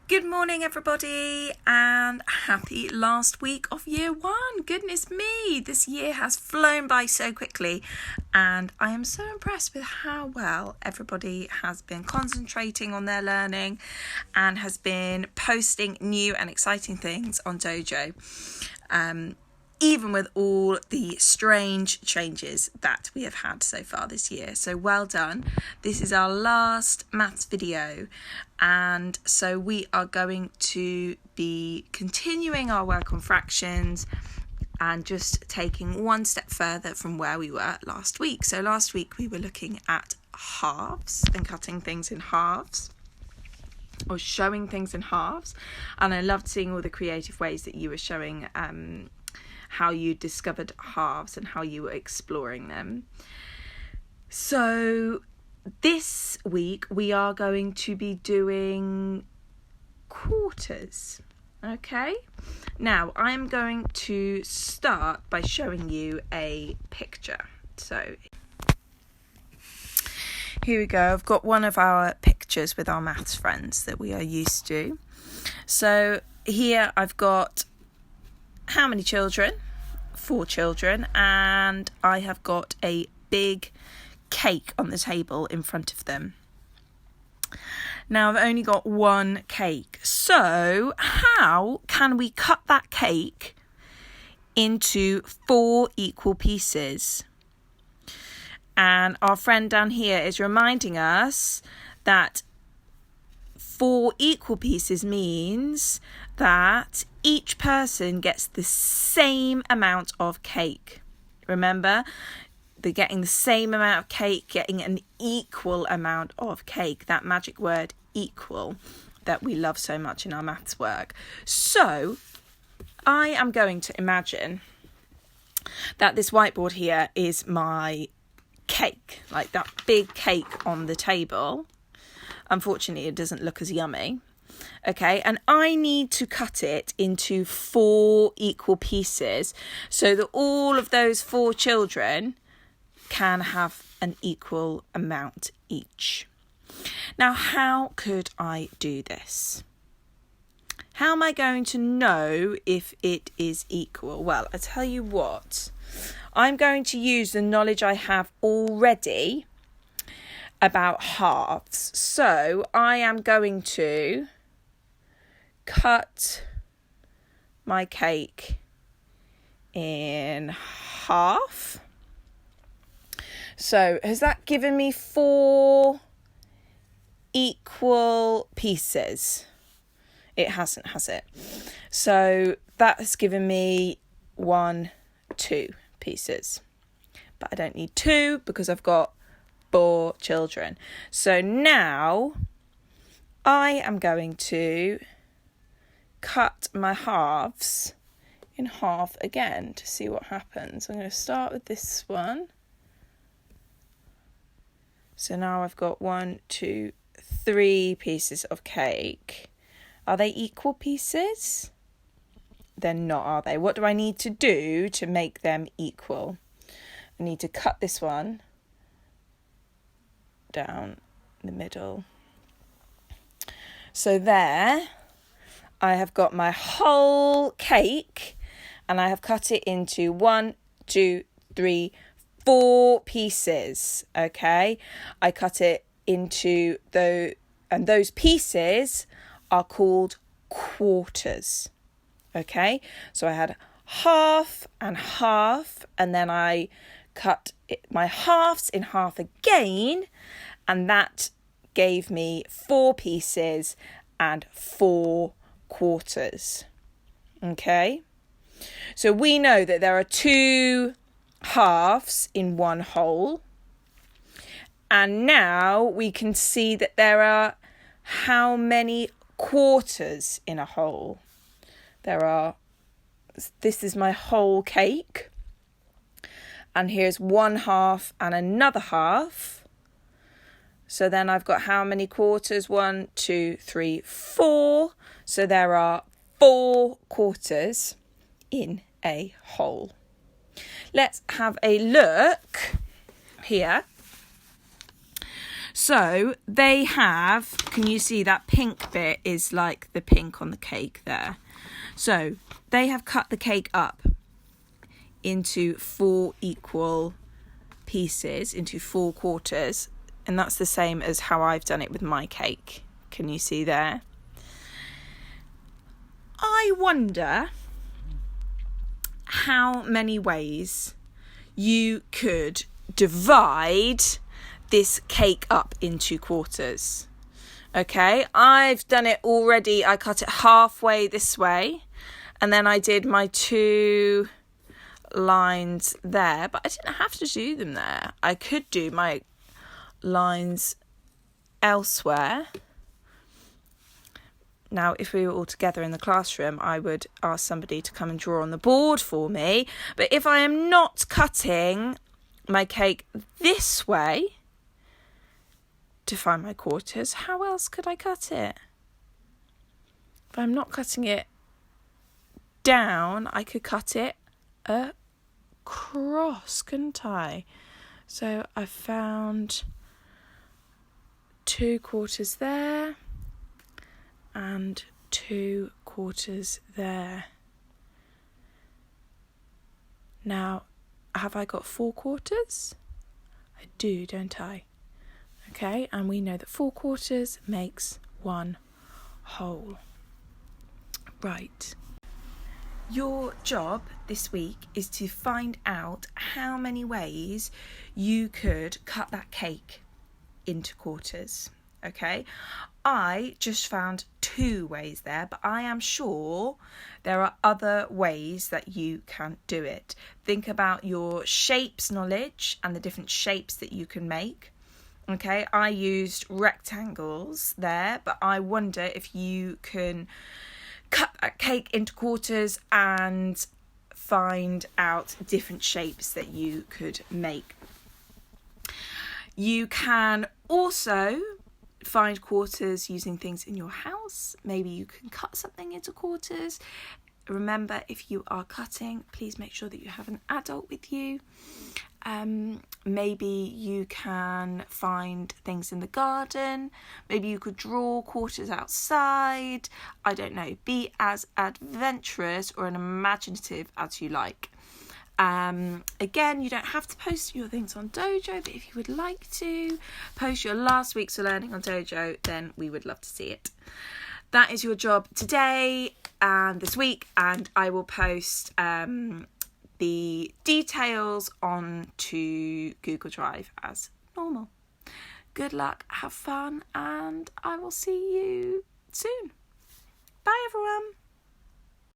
Good morning, everybody, and happy last week of year one. Goodness me, this year has flown by so quickly, and I am so impressed with how well everybody has been concentrating on their learning and has been posting new and exciting things on Dojo. Even with all the strange changes that we have had so far this year. So well done. This is our last maths video, and so we are going to be continuing our work on fractions and just taking one step further from where we were last week. So last week we were looking at halves and cutting things in halves, or showing things in halves, and I loved seeing all the creative ways that you were showing how you discovered halves and how you were exploring them. So this week we are going to be doing quarters. Okay, now I'm going to start by showing you a picture. So here we go. I've got one of our pictures with our maths friends that we are used to. So here I've got how many children? 4 children, and I have got a big cake on the table in front of them. Now I've only got one cake, so how can we cut that cake into 4 equal pieces? And our friend down here is reminding us that 4 equal pieces means that each person gets the same amount of cake. Remember, they're getting the same amount of cake, getting an equal amount of cake. That magic word, equal, that we love so much in our maths work. So I am going to imagine that this whiteboard here is my cake, like that big cake on the table. Unfortunately, it doesn't look as yummy. Okay, and I need to cut it into 4 equal pieces so that all of those 4 children can have an equal amount each. Now, how could I do this? How am I going to know if it is equal? Well, I tell you what, I'm going to use the knowledge I have already about halves. So I am going to cut my cake in half. So has that given me 4 equal pieces? It hasn't, has it? So that has given me 1, 2 pieces. But I don't need 2 because I've got 4 children. So now I am going to cut my halves in half again to see what happens. I'm going to start with this one. So now I've got 1, 2, 3 pieces of cake. Are they equal pieces? They're not, are they? What do I need to do to make them equal? I need to cut this one down the middle. So there I have got my whole cake, and I have cut it into 1, 2, 3, 4 pieces. Okay, I cut it into and those pieces are called quarters. Okay, so I had half and half, and then I cut my halves in half again, and that gave me 4 pieces and 4 quarters. Okay, so we know that there are 2 halves in one whole, and now we can see that there are how many quarters in a whole? This is my whole cake, and here's 1 half and another half. So then I've got how many quarters? 1, 2, 3, 4. So there are 4 quarters in a whole. Let's have a look here. So they have, can you see that pink bit is like the pink on the cake there? So they have cut the cake up into 4 equal pieces, into 4 quarters, and that's the same as how I've done it with my cake. Can you see there? I wonder how many ways you could divide this cake up into quarters. Okay, I've done it already. I cut it halfway this way, and then I did my 2 lines there, but I didn't have to do them there. I could do my lines elsewhere. Now, if we were all together in the classroom, I would ask somebody to come and draw on the board for me. But if I am not cutting my cake this way to find my quarters, how else could I cut it? If I'm not cutting it down, I could cut it across, couldn't I? So I found 2 quarters there and 2 quarters there. Now, have I got 4 quarters? I do, don't I? Okay, and we know that 4 quarters makes 1 whole. Right. Your job this week is to find out how many ways you could cut that cake into quarters. Okay, I just found 2 ways there, but I am sure there are other ways that you can do it. Think about your shapes knowledge and the different shapes that you can make. Okay, I used rectangles there, but I wonder if you can cut that cake into quarters and find out different shapes that you could make. You can also find quarters using things in your house. Maybe you can cut something into quarters. Remember, if you are cutting, please make sure that you have an adult with you. Maybe you can find things in the garden. Maybe you could draw quarters outside. I don't know. Be as adventurous or an imaginative as you like. Again, you don't have to post your things on Dojo, but if you would like to post your last week's learning on Dojo, then we would love to see it. That is your job today and this week, and I will post the details onto Google Drive as normal. Good luck, have fun, and I will see you soon.